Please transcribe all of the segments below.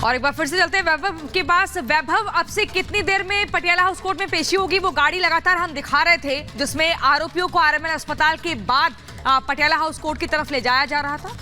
और एक बार फिर से चलते हैं वैभव के पास। वैभव, अब से कितनी देर में पटियाला हाउस कोर्ट में पेशी होगी? वो गाड़ी लगातार हम दिखा रहे थे जिसमें आरोपियों को आरएमएल अस्पताल के बाद पटियाला हाउस कोर्ट की तरफ ले जाया जा रहा था।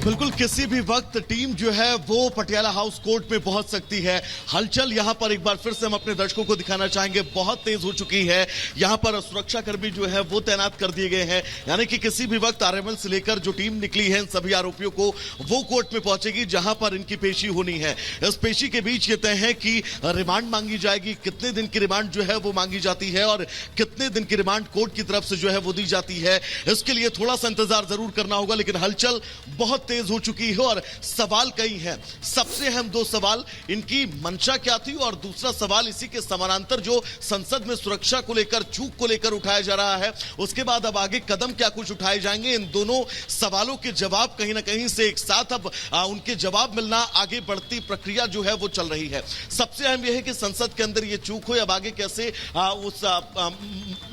बिल्कुल किसी भी वक्त टीम जो है वो पटियाला हाउस कोर्ट में पहुंच सकती है। हलचल यहां पर एक बार फिर से हम अपने दर्शकों को दिखाना चाहेंगे, बहुत तेज हो चुकी है। यहां पर सुरक्षा कर्मी जो है वो तैनात कर दिए गए हैं, यानी कि किसी भी वक्त आरएमएल से लेकर जो टीम निकली है इन सभी आरोपियों को वो कोर्ट में पहुंचेगी जहां पर इनकी पेशी होनी है। इस पेशी के बीच ये तय है कि रिमांड मांगी जाएगी, कितने दिन की रिमांड जो है वो मांगी जाती है और कितने दिन की रिमांड कोर्ट की तरफ से जो है वो दी जाती है। इसके लिए थोड़ा सा इंतजार जरूर करना होगा, लेकिन हलचल बहुत तेज हो चुकी है और सवाल कई हैं। सबसे अहम दो सवाल, इनकी मंशा क्या थी, और दूसरा सवाल इसी के समानांतर जो संसद में सुरक्षा को लेकर, चूक को लेकर उठाया जा रहा है, उसके बाद अब आगे कदम क्या कुछ उठाए जाएंगे। इन दोनों सवालों के जवाब कहीं ना कहीं से एक साथ अब उनके जवाब मिलना, आगे बढ़ती प्रक्रिया जो है वो चल रही है। सबसे अहम यह है कि संसद के अंदर यह चूक हो, अब आगे कैसे उस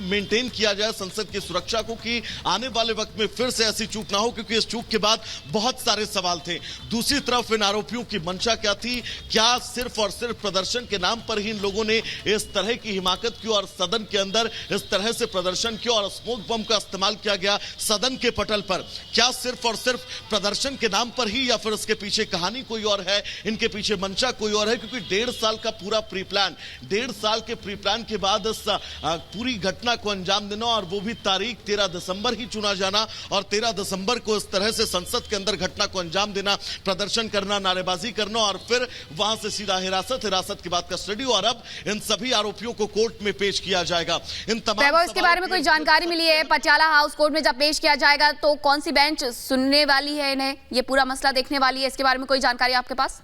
मेंटेन किया जाए संसद की सुरक्षा को कि आने वाले वक्त में फिर से ऐसी चूक ना हो, क्योंकि इस चूक के बाद बहुत सारे सवाल थे। दूसरी तरफ इन आरोपियों की मंशा क्या थी? क्या सिर्फ और सिर्फ प्रदर्शन के नाम पर ही इन लोगों ने इस तरह की हिमाकत की और सदन के अंदर इस तरह से प्रदर्शन किया और स्मोक बम का इस्तेमाल किया गया सदन के पटल पर? क्या सिर्फ और सिर्फ प्रदर्शन के नाम पर ही, या फिर इसके पीछे कहानी कोई और है, इनके पीछे मंशा कोई और है? क्योंकि 1.5 साल का पूरा प्री प्लान, 1.5 साल के प्री प्लान के बाद इस पूरी घटना को अंजाम देना, और वो भी तारीख 13 दिसंबर ही चुना जाना, और 13 दिसंबर को इस तरह से संसद के अंदर घटना को अंजाम देना, प्रदर्शन करना, नारेबाजी करना, और फिर वहां से सीधा हिरासत के बाद कस्टडी, और अब इन सभी आरोपियों को कोर्ट में पेश किया जाएगा। इन तमाम इसके बारे में कोई जानकारी मिली है? पटियाला हाउस कोर्ट में जब पेश किया जाएगा तो कौन सी बेंच सुनने वाली है, इन्हें ये पूरा मसला देखने वाली है? इसके बारे में कोई जानकारी आपके पास?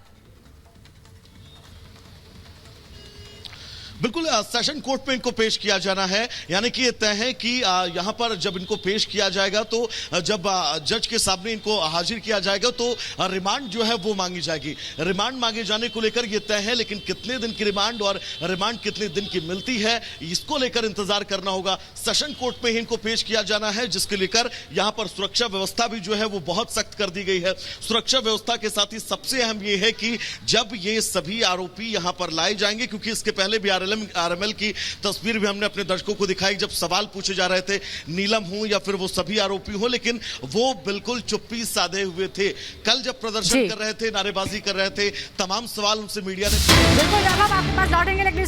बिल्कुल सेशन कोर्ट में इनको पेश किया जाना है, यानी कि ये तय है कि यहां पर जब इनको पेश किया जाएगा तो जब जज के सामने इनको हाजिर किया जाएगा तो रिमांड जो है वो मांगी जाएगी। रिमांड मांगे जाने को लेकर ये तय है, लेकिन कितने दिन की रिमांड और रिमांड कितने दिन की मिलती है इसको लेकर इंतजार करना होगा। सेशन कोर्ट में ही इनको पेश किया जाना है, जिसके लेकर यहां पर सुरक्षा व्यवस्था भी जो है वो बहुत सख्त कर दी गई है। सुरक्षा व्यवस्था के साथ ही सबसे अहम ये है कि जब ये सभी आरोपी यहां पर लाए जाएंगे, क्योंकि इसके पहले भी आरएमएल की तस्वीर भी हमने अपने दर्शकों को दिखाई, जब सवाल पूछे जा रहे थे, नीलम हो या फिर वो सभी आरोपी हो, लेकिन वो बिल्कुल चुप्पी साधे हुए थे। कल जब प्रदर्शन कर रहे थे, नारेबाजी कर रहे थे, तमाम सवाल उनसे मीडिया ने बिल्कुल आपके पास लौटेंगे, लेकिन